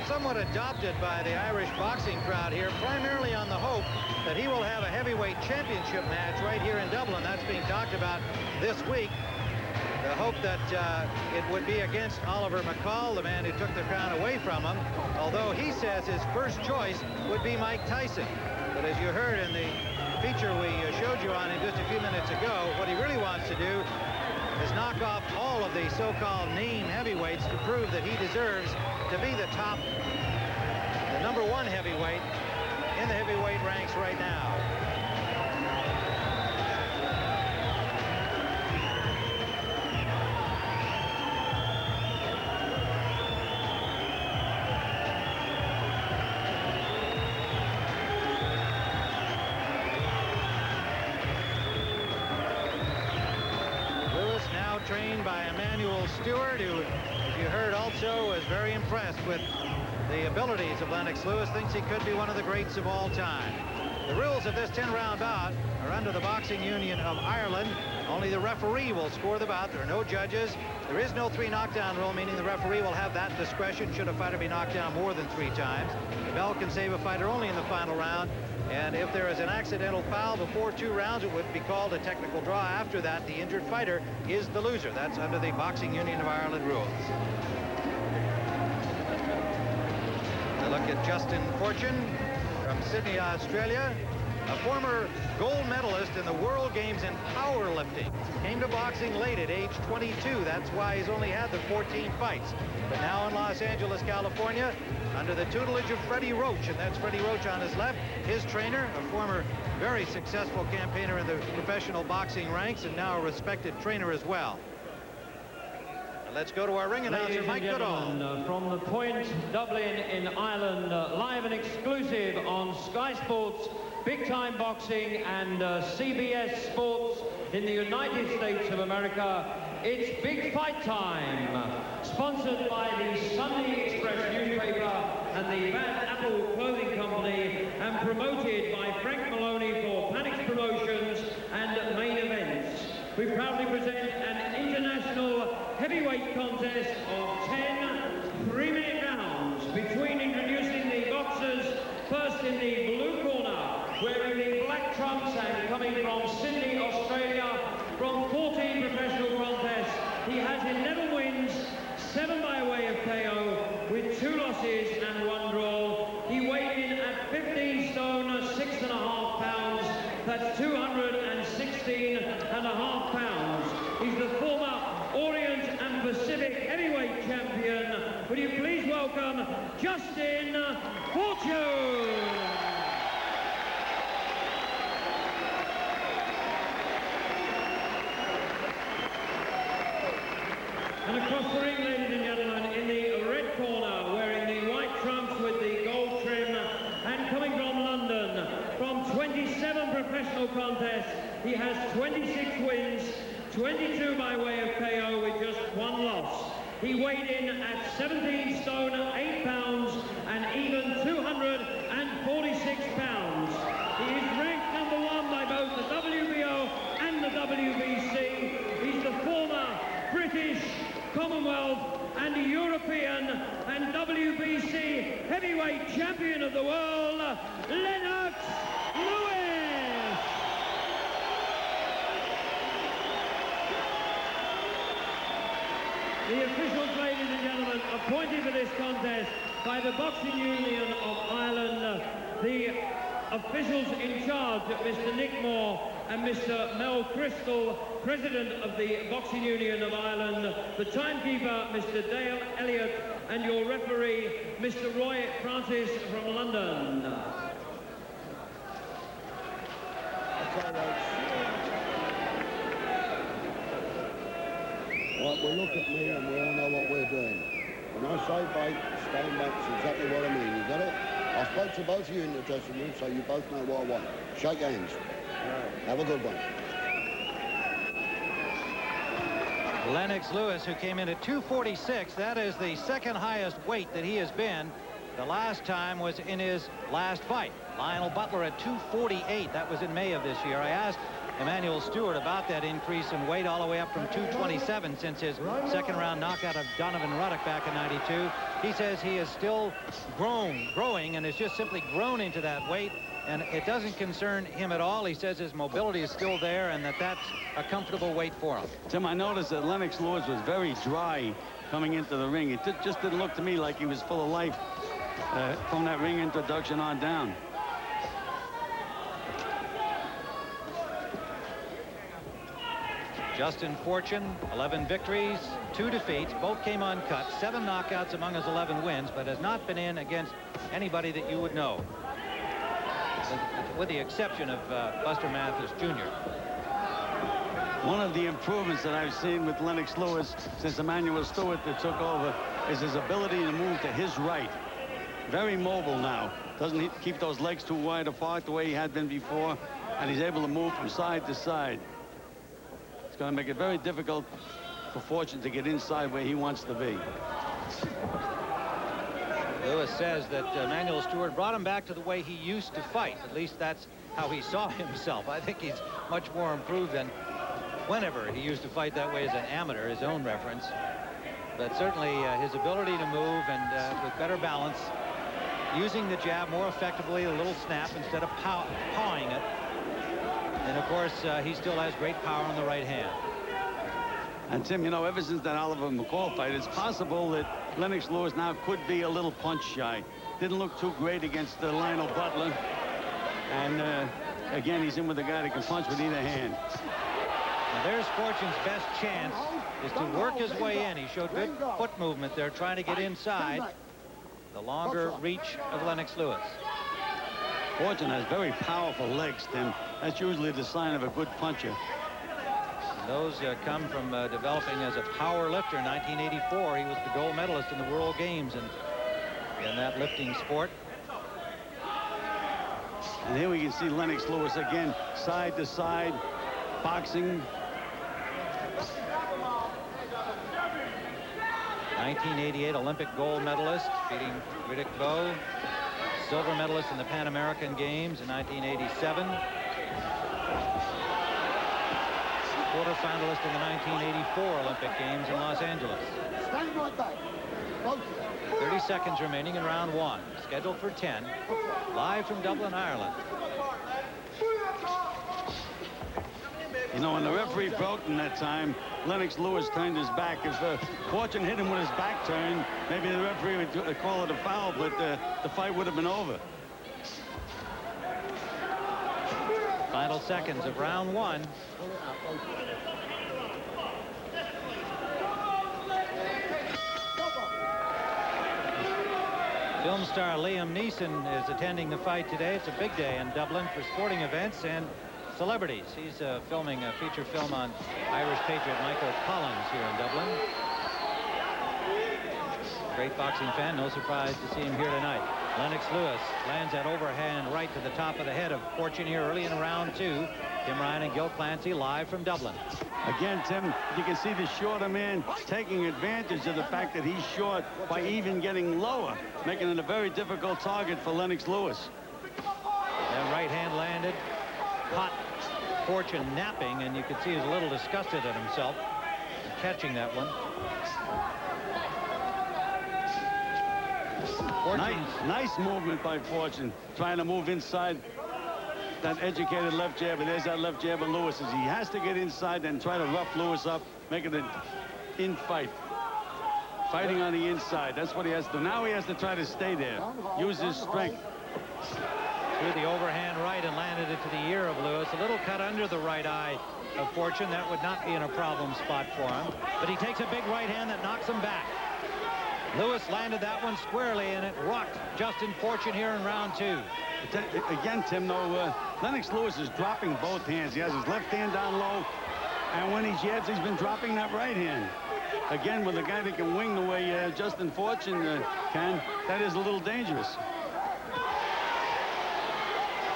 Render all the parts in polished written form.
somewhat adopted by the Irish boxing crowd here, primarily on the hope that he will have a heavyweight championship match right here in Dublin. That's being talked about this week. The hope that it would be against Oliver McCall, the man who took the crown away from him, although he says his first choice would be Mike Tyson. But as you heard in the feature we showed you on him just a few minutes ago, what he really wants to do is knock off all of the so-called name heavyweights to prove that he deserves to be the top, the #1 heavyweight in the heavyweight ranks right now. Trained by Emanuel Stewart, who, as you heard, also was very impressed with the abilities of Lennox Lewis, thinks he could be one of the greats of all time. The rules of this 10-round bout are under the Boxing Union of Ireland. Only the referee will score the bout. There are no judges. There is no 3 knockdown rule, meaning the referee will have that discretion should a fighter be knocked down more than 3 times. The bell can save a fighter only in the final round. And if there is an accidental foul before 2 rounds, it would be called a technical draw. After that, the injured fighter is the loser. That's under the Boxing Union of Ireland rules. A look at Justin Fortune from Sydney, Australia. A former gold medalist in the World Games in powerlifting. Came to boxing late at age 22. That's why he's only had the 14 fights. But now in Los Angeles, California, under the tutelage of Freddie Roach, and that's Freddie Roach on his left, his trainer, a former very successful campaigner in the professional boxing ranks, and now a respected trainer as well. Let's go to our ring announcer, Mike Goodall. From the Point, Dublin in Ireland, live and exclusive on Sky Sports, Big Time Boxing, and CBS Sports in the United States of America. It's Big Fight Time, sponsored by the Sunday Express newspaper and the Bad Apple Clothing Company, and promoted by Frank Maloney for Panics Promotions and Main Events. We proudly present an international heavyweight contest of 10 3-minute rounds between introducing the boxers. First in the blue corner, wearing the black trunks and coming from Sydney, Australia, from 14 professional contests. He has 11 wins, 7 by way of KO, with 2 losses and 1 draw. He weighed in at 15 stone, 6.5 pounds. That's 216.5 pounds. He's the former Orient and Pacific heavyweight champion. Would you please welcome Justin Fortune? And across the ring, ladies and gentlemen, in the red corner, wearing the white trunks with the gold trim, and coming from London, from 27 professional contests, he has 26 wins, 22 by way of KO with just 1 loss. He weighed in at 17 stone, 8 pounds, and even 246 pounds. He is ranked #1 by both the WBO and the WBC. He's the former British, Commonwealth, and European and WBC heavyweight champion of the world, Lennox Lewis. The officials, ladies and gentlemen, appointed for this contest by the Boxing Union of Ireland, the officials in charge, Mr. Nick Moore and Mr. Mel Crystal, President of the Boxing Union of Ireland, the timekeeper, Mr. Dale Elliott, and your referee, Mr. Roy Francis from London. Right, well, look at me and we all know what we're doing. When I say bait, stand back's exactly what I mean. You got it? I spoke to both of you in the dressing room, so you both know what I want. Shake hands. Have a good one. Lennox Lewis, who came in at 246, that is the second highest weight that he has been. The last time was in his last fight. Lionel Butler at 248. That was in May of this year. I asked Emmanuel Stewart about that increase in weight, all the way up from 227 since his second round knockout of Donovan Ruddock back in '92. He says he is still growing and has just simply grown into that weight, and it doesn't concern him at all. He says his mobility is still there and that's a comfortable weight for him. Tim, I noticed that Lennox Lewis was very dry coming into the ring. It just didn't look to me like he was full of life from that ring introduction on down. Justin Fortune, 11 victories, 2 defeats. Both came uncut. 7 knockouts among his 11 wins, but has not been in against anybody that you would know, with the exception of Buster Mathis Jr. One of the improvements that I've seen with Lennox Lewis since Emmanuel Stewart that took over is his ability to move to his right. Very mobile now. Doesn't keep those legs too wide apart the way he had been before, and he's able to move from side to side. It's going to make it very difficult for Fortune to get inside where he wants to be. Lewis says that Emmanuel Stewart brought him back to the way he used to fight. At least that's how he saw himself. I think he's much more improved than whenever he used to fight that way as an amateur, his own reference. But certainly his ability to move and with better balance, using the jab more effectively, a little snap instead of pawing it. And of course, he still has great power on the right hand. And Tim, you know, ever since that Oliver McCall fight, it's possible that Lennox Lewis now could be a little punch shy. Didn't look too great against Lionel Butler. And again, he's in with a guy that can punch with either hand. Now there's Fortune's best chance, is to work his way in. He showed good foot movement there, trying to get inside the longer reach of Lennox Lewis. Fortune has very powerful legs, Tim. That's usually the sign of a good puncher. And those come from developing as a power lifter. In 1984, he was the gold medalist in the World Games in that lifting sport. And here we can see Lennox Lewis again, side to side, boxing. 1988 Olympic gold medalist, beating Riddick Bowe. Silver medalist in the Pan American Games in 1987. Quarterfinalist in the 1984 Olympic Games in Los Angeles. 30 seconds remaining in round 1. Scheduled for 10. Live from Dublin, Ireland. You know, when the referee broke in that time, Lennox Lewis turned his back. If Fortune hit him with his back turned, maybe the referee would call it a foul, but the fight would have been over. Final seconds of round 1. Film star Liam Neeson is attending the fight today. It's a big day in Dublin for sporting events and celebrities. He's filming a feature film on Irish patriot Michael Collins here in Dublin. Great boxing fan. No surprise to see him here tonight. Lennox Lewis lands that overhand right to the top of the head of Fortune here early in round 2. Tim Ryan and Gil Clancy live from Dublin. Again, Tim, you can see the shorter man taking advantage of the fact that he's short by even getting lower, making it a very difficult target for Lennox Lewis. That right hand landed. Caught Fortune napping, and you could see he's a little disgusted at himself catching that one. Nice movement by Fortune, trying to move inside that educated left jab, and there's that left jab of Lewis's. He has to get inside and try to rough Lewis up, make it an in fight. Fighting on the inside. That's what he has to do. Now he has to try to stay there. Use his strength. Threw the overhand right and landed it to the ear of Lewis. A little cut under the right eye of Fortune. That would not be in a problem spot for him. But he takes a big right hand that knocks him back. Lewis landed that one squarely, and it rocked Justin Fortune here in round 2. Again, Tim, though, Lennox Lewis is dropping both hands. He has his left hand down low, and when he jabs, he's been dropping that right hand. Again, with a guy that can wing the way Justin Fortune can, that is a little dangerous.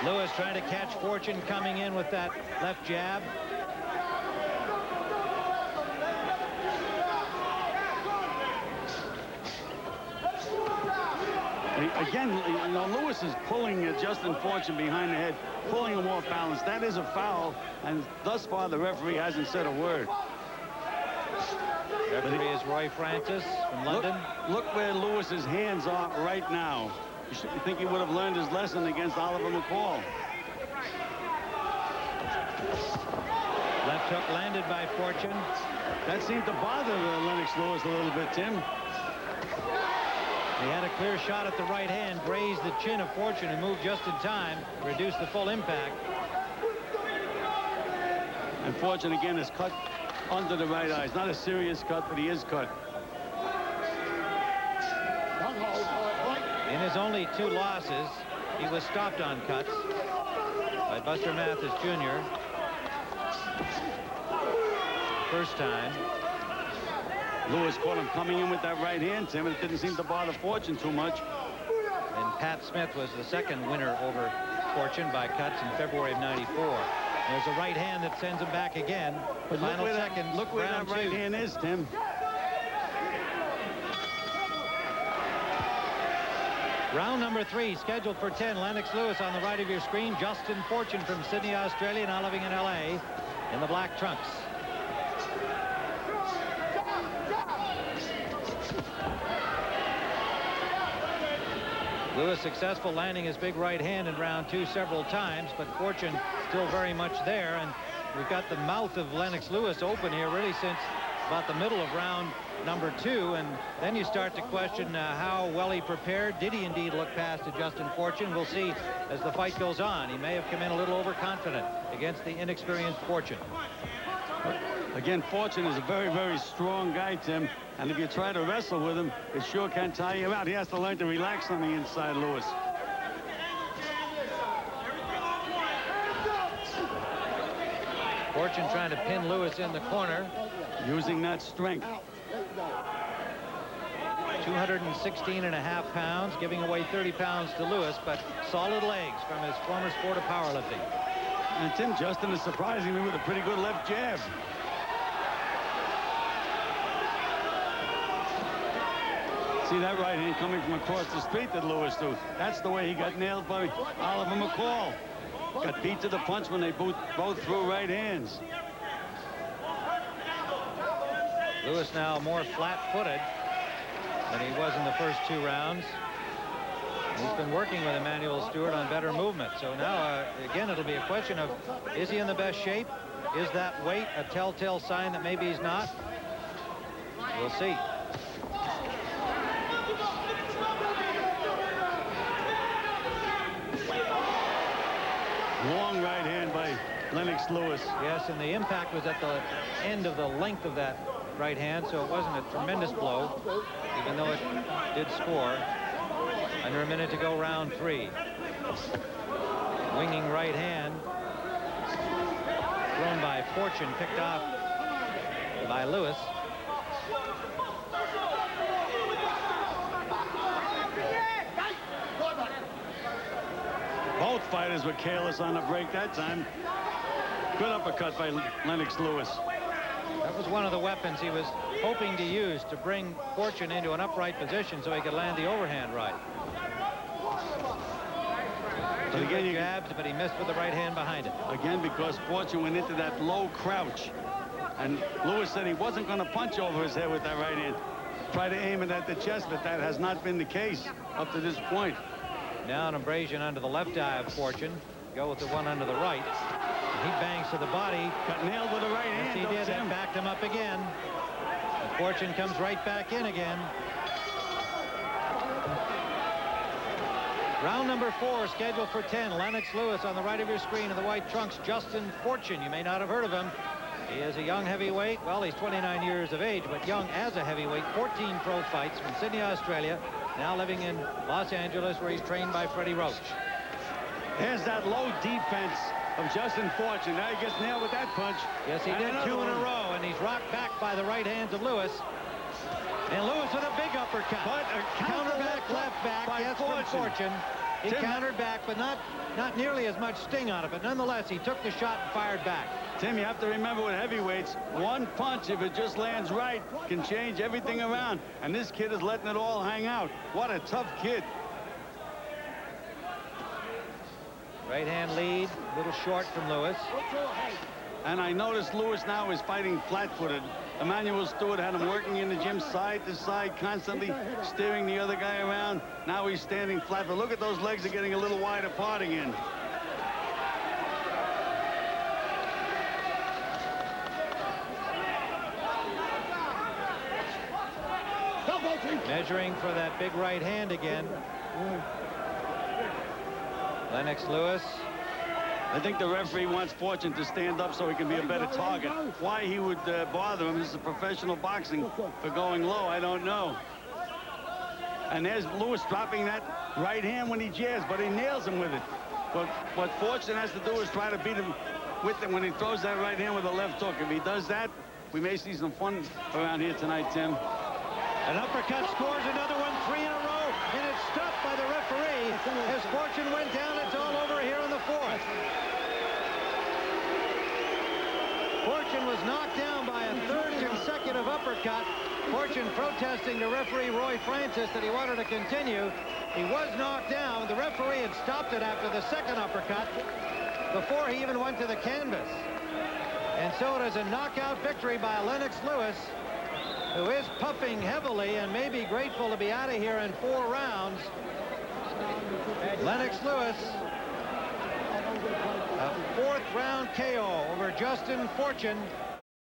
Lewis trying to catch Fortune coming in with that left jab. Again, you know, Lewis is pulling Justin Fortune behind the head, pulling him off balance. That is a foul, and thus far the referee hasn't said a word. Referee is Roy Francis from London. Look where Lewis's hands are right now. You think he would have learned his lesson against Oliver McCall. Left hook landed by Fortune. That seemed to bother Lennox Lewis a little bit, Tim. He had a clear shot at the right hand, grazed the chin of Fortune and moved just in time to reduce the full impact. And Fortune again is cut under the right eye. It's not a serious cut, but he is cut. In his only 2 losses, he was stopped on cuts by Buster Mathis Jr. First time. Lewis caught him coming in with that right hand, Tim, and it didn't seem to bother Fortune too much. And Pat Smith was the second winner over Fortune by cuts in February of '94. There's a right hand that sends him back again. But Final seconds. Look where that right hand is, Tim. Round number 3 scheduled for 10. Lennox Lewis on the right of your screen. Justin Fortune from Sydney, Australia, now living in LA in the black trunks. Lewis successful landing his big right hand in round 2 several times, but Fortune still very much there, and we've got the mouth of Lennox Lewis open here really since about the middle of round number 2, and then you start to question how well he prepared. Did he indeed look past to Justin Fortune? We'll see as the fight goes on. He may have come in a little overconfident against the inexperienced Fortune. Again, Fortune is a very, very strong guy, Tim. And if you try to wrestle with him, it sure can tire you out. He has to learn to relax on the inside, Lewis. Fortune trying to pin Lewis in the corner. Using that strength. 216.5 pounds, giving away 30 pounds to Lewis, but solid legs from his former sport of powerlifting. And Tim, Justin is surprising me with a pretty good left jab. See that right hand coming from across the street that Lewis threw. That's the way he got nailed by Oliver McCall. Got beat to the punch when they both threw right hands. Lewis now more flat-footed than he was in the first 2 rounds. He's been working with Emanuel Stewart on better movement. So now, again, it'll be a question of, is he in the best shape? Is that weight a telltale sign that maybe he's not? We'll see. Long right hand by Lennox Lewis. Yes, and the impact was at the end of the length of that right hand, so it wasn't a tremendous blow, even though it did score. Under a minute to go, round 3. Winging right hand. Thrown by Fortune, picked off by Lewis. Both fighters were careless on the break that time. Good uppercut by Lennox Lewis. That was one of the weapons he was hoping to use to bring Fortune into an upright position so he could land the overhand right. But again, Two jabs, but he missed with the right hand behind it. Again, because Fortune went into that low crouch. And Lewis said he wasn't going to punch over his head with that right hand. Try to aim it at the chest, but that has not been the case up to this point. Now an abrasion under the left eye of Fortune. Go with the one under the right. He bangs to the body. Got nailed with the right hand. Yes, he did. And backed him up again. And Fortune comes right back in again. Round number 4 scheduled for 10. Lennox Lewis on the right of your screen in the white trunks. Justin Fortune. You may not have heard of him. He is a young heavyweight. Well, he's 29 years of age, but young as a heavyweight. 14 pro fights from Sydney, Australia. Now living in Los Angeles, where he's trained by Freddie Roach. There's that low defense of Justin Fortune. Now he gets nailed with that punch. Yes, he did 2 in a row, and he's rocked back by the right hands of Lewis. And Lewis with a big uppercut. But a counter back, left back, yes, from Fortune. He countered back, but not nearly as much sting on it. But nonetheless, he took the shot and fired back. Tim, you have to remember with heavyweights, one punch, if it just lands right, can change everything around. And this kid is letting it all hang out. What a tough kid. Right hand lead, a little short from Lewis. And I noticed Lewis now is fighting flat-footed. Emmanuel Stewart had him working in the gym side to side, constantly steering the other guy around. Now he's standing flat. But look at those legs are getting a little wide apart again. Measuring for that big right hand again. Lennox Lewis. I think the referee wants Fortune to stand up so he can be a better target. Why he would bother him, this is professional boxing, for going low, I don't know. And there's Lewis dropping that right hand when he jabs, but he nails him with it. But what Fortune has to do is try to beat him with it when he throws that right hand with a left hook. If he does that, we may see some fun around here tonight, Tim. An uppercut scores another one, 3 in a row, and it's stopped by the referee. As Fortune went down, it's all over here in the 4th. Fortune was knocked down by a 3rd consecutive uppercut. Fortune protesting to referee Roy Francis that he wanted to continue. He was knocked down. The referee had stopped it after the 2nd uppercut before he even went to the canvas. And so it is a knockout victory by Lennox Lewis, who is puffing heavily and may be grateful to be out of here in 4 rounds. Lennox Lewis, a 4th round KO over Justin Fortune.